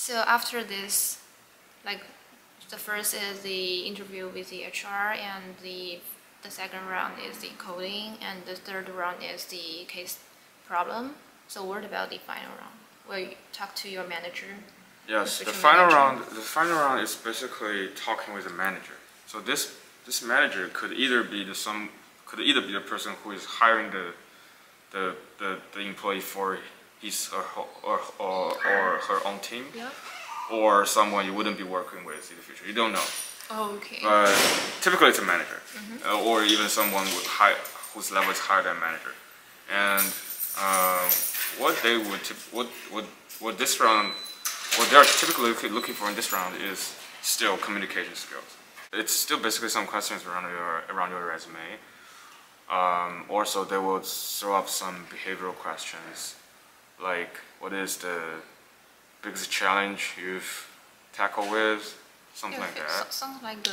So after this, like the first is the interview with the HR, and the second round is the coding, and the third round is the case problem. So what about the final round, where you talk to your manager? Yes, the final round is basically talking with the manager. So this manager could either be the person who is hiring the employee for his or her own team, yeah, or someone you wouldn't be working with in the future. You don't know. Oh, okay. But typically it's a manager, or even someone whose level is higher than manager. And what they're typically looking for in this round is still communication skills. It's still basically some questions around your resume. Also, they will throw up some behavioral questions, like what is the biggest challenge you've tackled with, something like that. Sounds like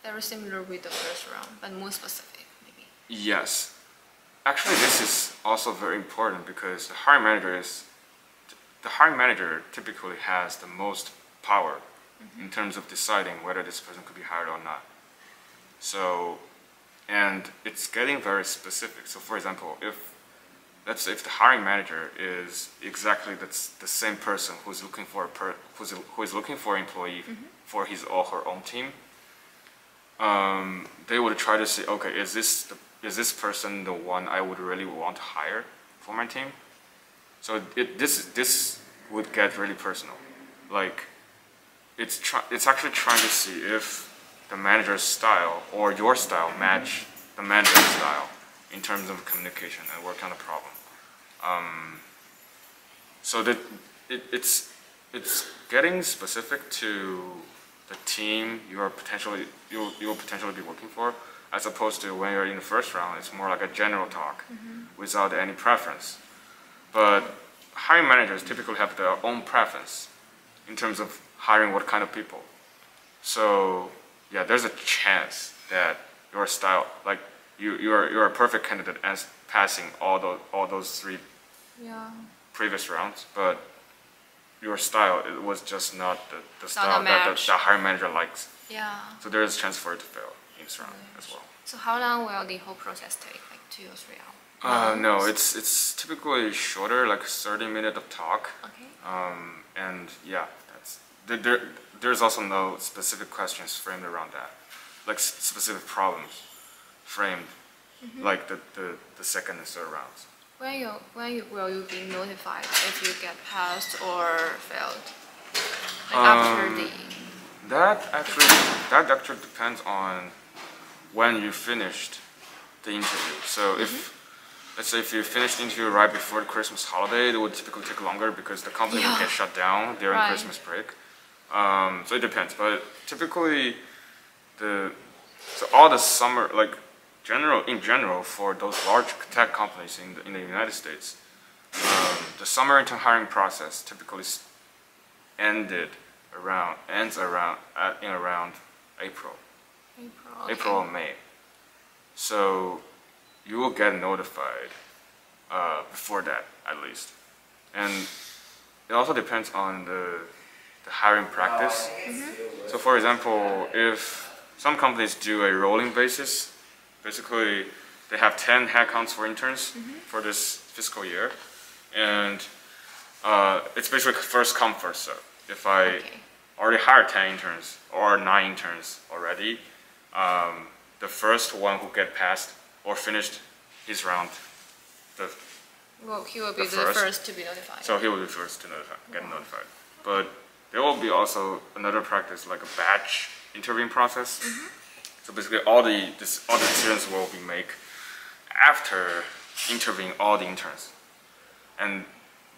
very similar with the first round, but more specific, maybe. Yes. Actually, this is also very important because the hiring manager typically has the most power in terms of deciding whether this person could be hired or not. So, and it's getting very specific. So, for example, if the hiring manager is exactly the same person who's looking for who is looking for an employee for his or her own team, they would try to say, okay, is this person the one I would really want to hire for my team? So this would get really personal. Like it's actually trying to see if the manager's style or your style match the manager's style in terms of communication and work on the problem. So that it's getting specific to the team you'll potentially be working for, as opposed to when you're in the first round, it's more like a general talk without any preference. But hiring managers typically have their own preference in terms of hiring what kind of people. So yeah, there's a chance that your style, like you're a perfect candidate as passing all those three previous rounds, but your style was just not the style that the hiring manager likes. Yeah. So there is a chance for it to fail in this round as well. So how long will the whole process take? Like 2 or 3 hours? No, it's typically shorter, like 30 minutes of talk. Okay. And yeah, there's also no specific questions framed around that, like specific problems framed, like the second and third rounds. When will you be notified if you get passed or failed? Like after the... That actually depends on when you finished the interview. So let's say if you finished the interview right before the Christmas holiday, it would typically take longer because the company would get shut down during Christmas break. So it depends, but typically all the summer, like in general for those large tech companies in the United States, the summer intern hiring process typically ends around April. April or May. So you will get notified before that at least, and it also depends on the hiring practice. So for example, if some companies do a rolling basis, basically they have 10 headcounts for interns for this fiscal year, and it's basically first come first serve. If I already hired 10 interns or 9 interns already, the first one who get passed or finished his round, he will be the first to be notified. So he will be first to get notified. But there will be also another practice, like a batch interviewing process. So basically, all the decisions will be made after interviewing all the interns, and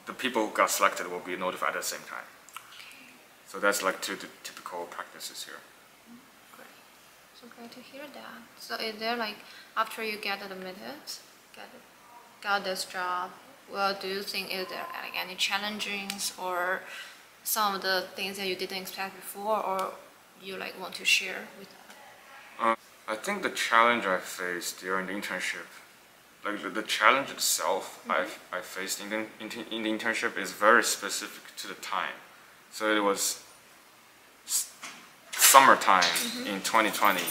the people who got selected will be notified at the same time. So that's like 2 typical practices here. Great. So great to hear that. So is there like, after you get admitted, got this job, well, do you think is there like any challenges or some of the things that you didn't expect before, or you like want to share with us? I think the challenge I faced during the internship, like the challenge itself I faced in the internship is very specific to the time. So it was summertime in 2020.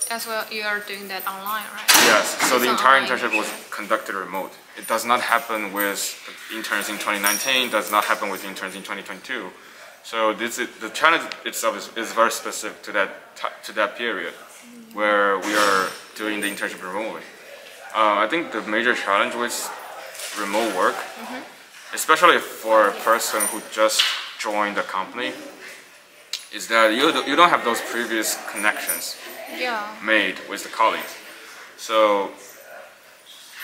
As well, you are doing that online, right? Yes, so the entire Online internship was conducted remote. It does not happen with interns in 2019, does not happen with interns in 2022. So the challenge itself is very specific to that period where we are doing the internship remotely. I think the major challenge with remote work, especially for a person who just joined the company, is that you don't have those previous connections made with the colleagues. So,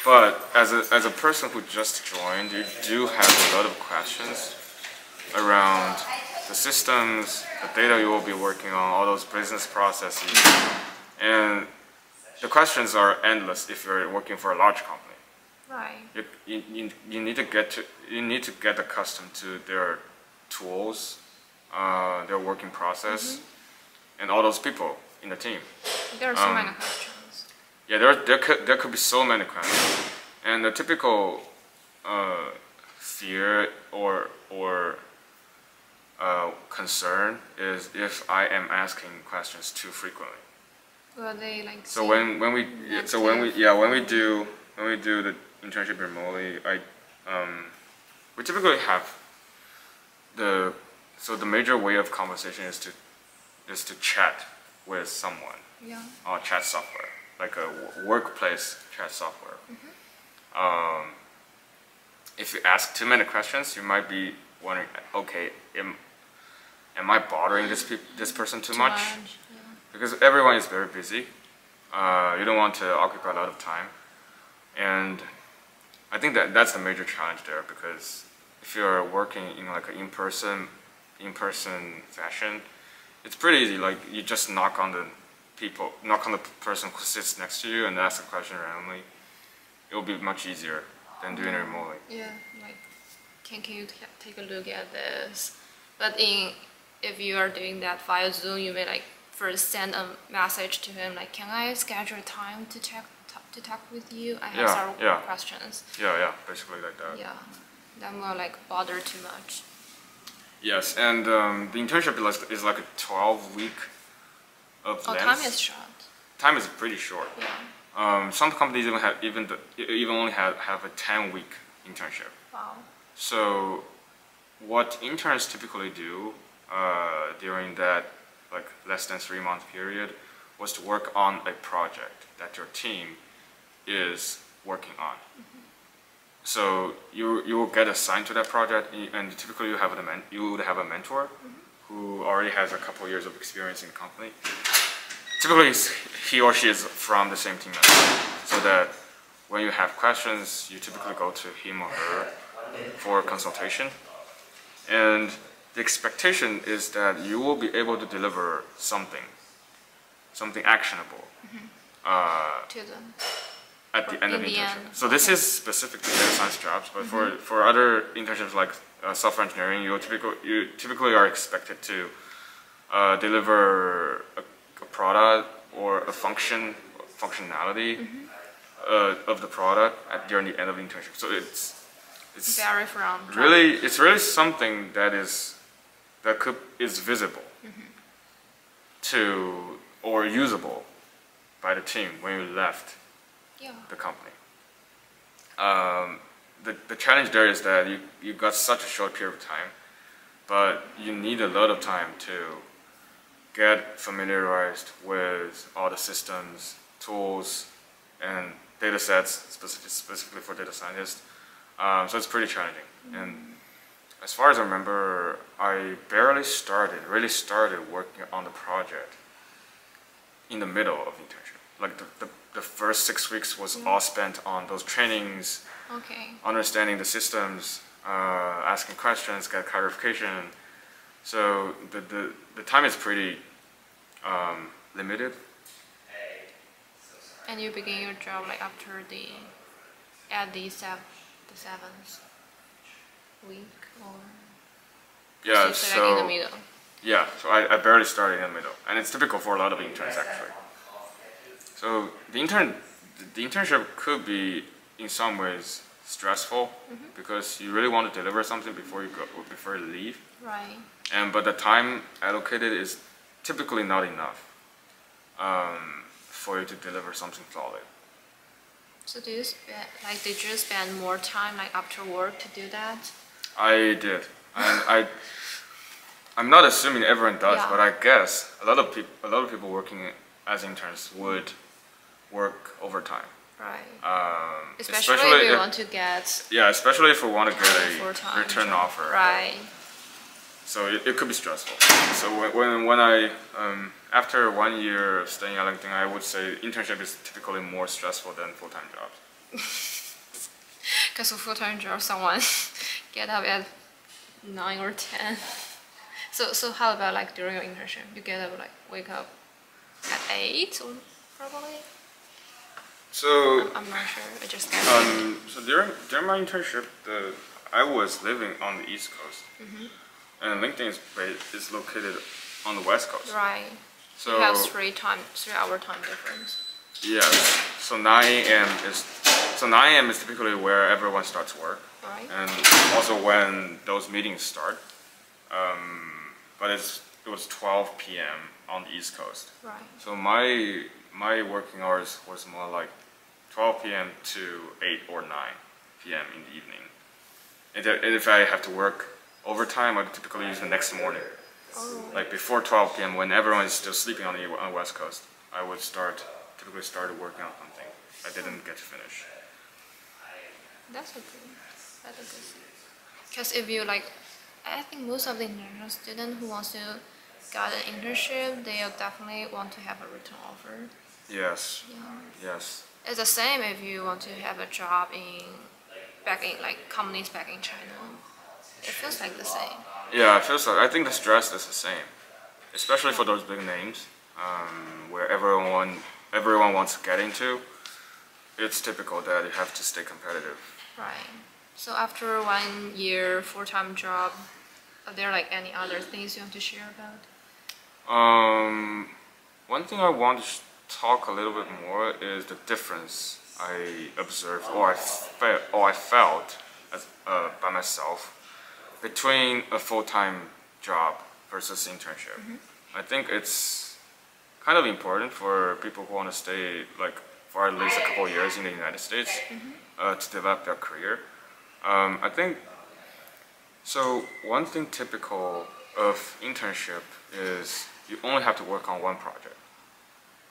but as a person who just joined, you do have a lot of questions around the systems, the data you will be working on, all those business processes, and the questions are endless if you're working for a large company. Right. You need to get accustomed to their tools, their working process, and all those people in the team. There are so many questions. Yeah, there could be so many questions, and the typical fear or concern is if I am asking questions too frequently. Will they like? So when we do the internship remotely, we typically have the major way of conversation is to chat with someone on chat software, like a workplace chat software. If you ask too many questions, you might be wondering, okay, am I bothering this person too much? Yeah. Because everyone is very busy. You don't want to occupy a lot of time, and I think that's the major challenge there. Because if you're working in like an in-person fashion, it's pretty easy. Like you just knock on the person who sits next to you and ask a question randomly. It will be much easier than doing it remotely. Yeah, like can you take a look at this? But if you are doing that via Zoom, you may like first send a message to him like, can I schedule time to talk with you? I have several questions. Yeah, basically like that. Yeah, that will like bother too much. Yes, and the internship is like a 12-week of length. Time is short. Time is pretty short. Yeah. Some companies even only have a 10-week internship. Wow. So what interns typically do during that like less than 3-month period was to work on a project that your team is working on. So you will get assigned to that project, and typically you would have a mentor who already has a couple years of experience in the company. Typically he or she is from the same team as you, so that when you have questions, you typically go to him or her for consultation. And the expectation is that you will be able to deliver something actionable To them. at the end of the internship. End. So this is specific to data science jobs, but for other internships like software engineering, you typically are expected to deliver a product or a functionality of the product during the end of the internship. So it's Vary from it's really something that is visible to or usable by the team when you left the company. The challenge there is that you got such a short period of time, but you need a lot of time to get familiarized with all the systems, tools, and data sets specifically for data scientists. So it's pretty challenging. And as far as I remember, I really started working on the project in the middle of the internship. Like the first 6 weeks was all spent on those trainings, understanding the systems, asking questions, get clarification. So the time is pretty limited. And you begin your job like after the 7th week, or so like in the middle. Yeah, so I barely started in the middle, and it's typical for a lot of interns actually. So the internship could be in some ways stressful because you really want to deliver something before you leave. Right. But the time allocated is typically not enough for you to deliver something solid. So do you spend, did you spend more time after work to do that? I did, and I'm not assuming everyone does, Yeah. but I guess a lot of people working as interns would work overtime. Right. Especially if you want to get. Yeah, especially if we want to get a full-time return job. offer. Right. So it could be stressful. So when I after 1 year of staying at LinkedIn, I would say internship is typically more stressful than full-time jobs. Because a full-time job, someone get up at 9 or 10. So how about during your internship? You get up wake up at 8 or probably? So I'm not sure. I just get so during my internship, I was living on the East Coast, and LinkedIn is located on the West Coast. Right. So you have 3-hour time difference. Yes. So 9 a.m. is typically where everyone starts work. Right. And also when those meetings start. But it was 12 p.m. on the East Coast. Right. So my working hours was more like 12 p.m. to 8 or 9 p.m. in the evening. And if I have to work overtime, I typically use the next morning. Oh. Before 12 p.m. when everyone is still sleeping on the West Coast, I would typically start working on something I didn't get to finish. That's a good thing. Because if you I think most of the international students who wants to get an internship, they'll definitely want to have a return offer. Yes. Yeah. Yes. It's the same if you want to have a job back in companies back in China. It feels like the same. Yeah, it feels like. I think the stress is the same, especially for those big names, where everyone wants to get into. It's typical that you have to stay competitive. Right. So after 1 year full-time job, are there any other things you want to share about? One thing I want to talk a little bit more is the difference I observed or I felt by myself between a full-time job versus internship. I think it's kind of important for people who want to stay for at least a couple of years in the United States to develop their career. I think so. One thing typical of internship is you only have to work on one project,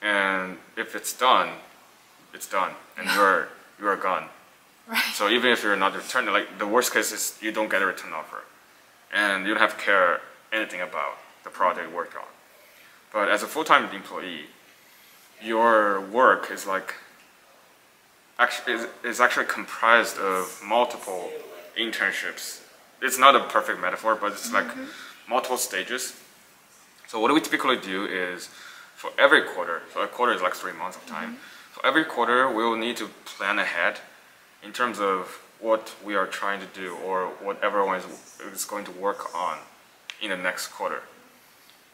and if it's done, it's done, and you are gone. Right. So even if you're not returned, the worst case is you don't get a return offer, and you don't have to care anything about the project you worked on. But as a full-time employee, your work is actually comprised of multiple internships. It's not a perfect metaphor, but it's multiple stages. So what we typically do is for every quarter, so a quarter is 3 months of time. For every quarter, we will need to plan ahead in terms of what we are trying to do or what everyone is going to work on in the next quarter.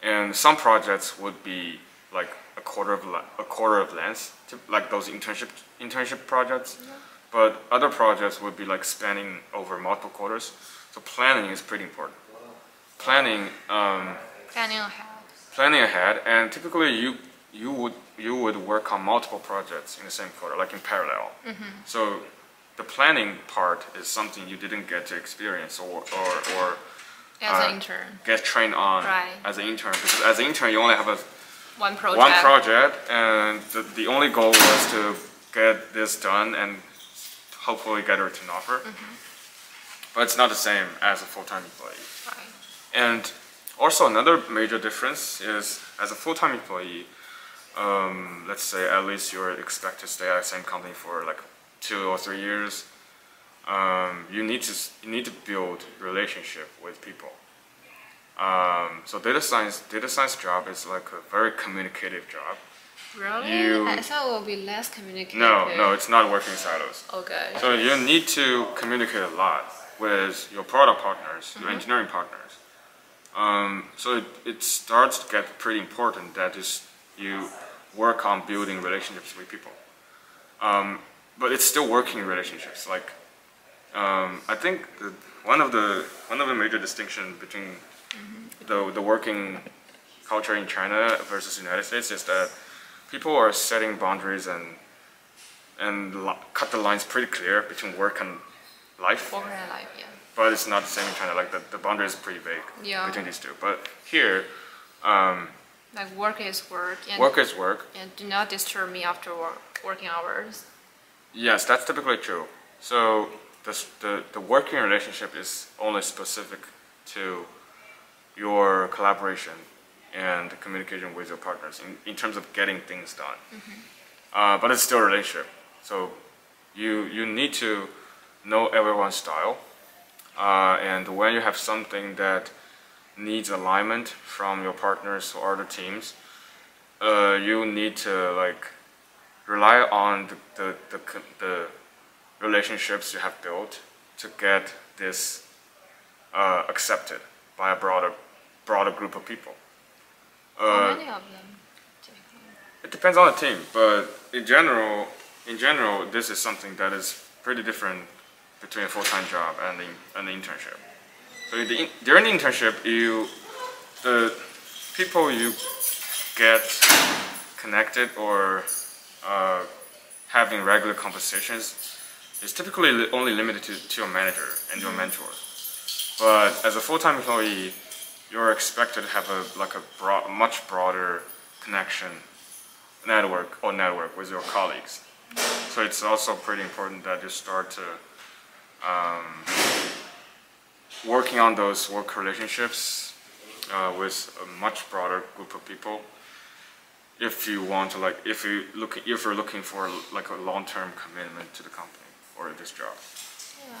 And some projects would be a quarter of length, like those internship projects. Yeah. But other projects would be spanning over multiple quarters. So planning is pretty important. Planning ahead, and typically you would work on multiple projects in the same quarter, in parallel. So the planning part is something you didn't get to experience or as an intern get trained on as an intern, because as an intern you only have one project, and the only goal was to get this done and hopefully get a return offer. But it's not the same as a full-time employee. Right. And also another major difference is as a full-time employee, let's say at least you're expected to stay at the same company for 2 or 3 years. You need to build relationship with people. So data science job is a very communicative job. Really? I thought it would be less communicative. No, it's not working in silos. Okay. So you need to communicate a lot with your product partners, your engineering partners. So it starts to get pretty important that you work on building relationships with people. But it's still working relationships. I think one of the major distinction between the working culture in China versus the United States is that people are setting boundaries and cut the lines pretty clear between work and life. Work and life, yeah. But it's not the same in China. Like the boundary is pretty vague between these two. But here, like work is work. And work is work. And do not disturb me after working hours. Yes, that's typically true. So the working relationship is only specific to your collaboration and communication with your partners in terms of getting things done. But it's still a relationship. So you need to know everyone's style. And when you have something that needs alignment from your partners or other teams, you need to like rely on the relationships you have built to get this accepted by a broader group of people. How many of them, typically? It depends on the team, but in general, this is something that is pretty different between a full-time job and the internship. So during the internship, the people you get connected or having regular conversations is typically only limited to your manager and your mentor. But as a full-time employee, you're expected to have a much broader connection, network with your colleagues. So it's also pretty important that you start to working on those work relationships with a much broader group of people. If you want to if you're looking for like a long-term commitment to the company or this job. Yeah,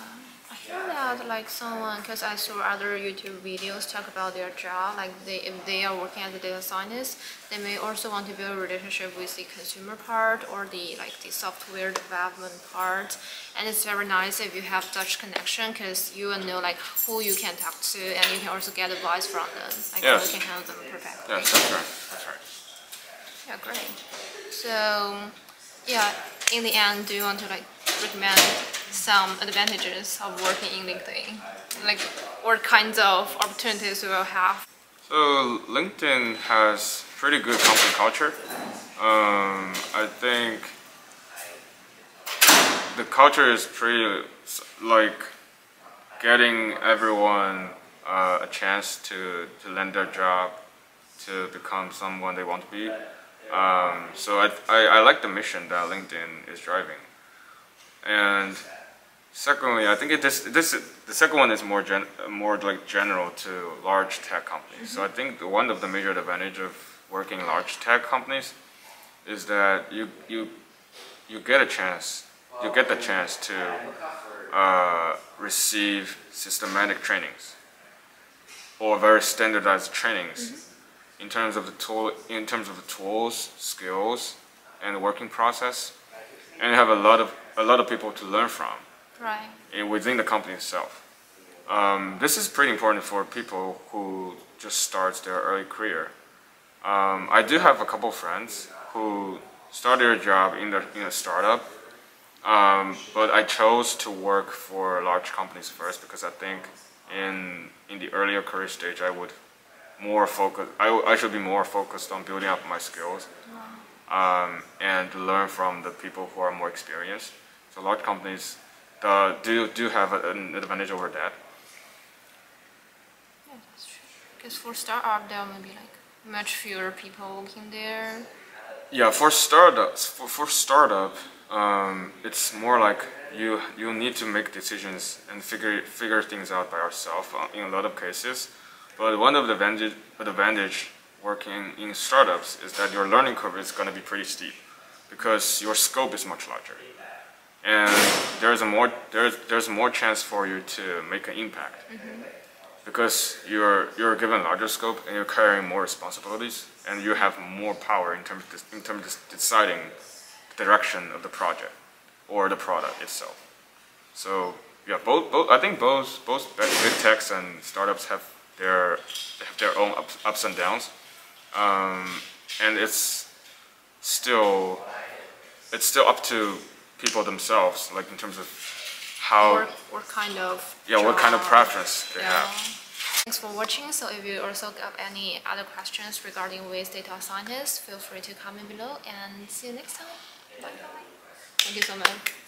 I feel that like someone, because I saw other YouTube videos talk about their job, like if they are working as a data scientist, they may also want to build a relationship with the consumer part or the software development part. And it's very nice if you have such connection, because you will know like who you can talk to, and you can also get advice from them, like how you can handle them perfectly. Yes, that's right. That's right. Yeah, great. So, yeah, in the end, do you want to recommend some advantages of working in LinkedIn? Like, what kinds of opportunities you will have? So LinkedIn has pretty good company culture. I think the culture is pretty getting everyone a chance to land their job, to become someone they want to be. So I like the mission that LinkedIn is driving. And secondly, I think the second one is more general to large tech companies. So I think one of the major advantages of working in large tech companies is that you get the chance to receive systematic trainings or very standardized trainings in terms of the tools, skills, and the working process, and you have a lot of people to learn from. Right. Within the company itself. This is pretty important for people who just starts their early career. I do have a couple friends who started their job in a startup, but I chose to work for large companies first because I think in the earlier career stage I would I should be more focused on building up my skills and learn from the people who are more experienced. So large companies do have an advantage over that. Yeah, that's true. Because for startup, there may be much fewer people working there. Yeah, for startup, it's more like you need to make decisions and figure things out by yourself in a lot of cases. But one of the advantage working in startups is that your learning curve is going to be pretty steep because your scope is much larger. And there's more chance for you to make an impact because you're given larger scope and you're carrying more responsibilities and you have more power in terms of deciding the direction of the project or the product itself. So yeah, I think both big techs and startups have their own ups and downs, and it's still up to people themselves, like in terms of how what kind of what kind of job. preference they have. Thanks for watching. So if you also have any other questions regarding with data scientists, feel free to comment below and see you next time. Bye. Thank you so much.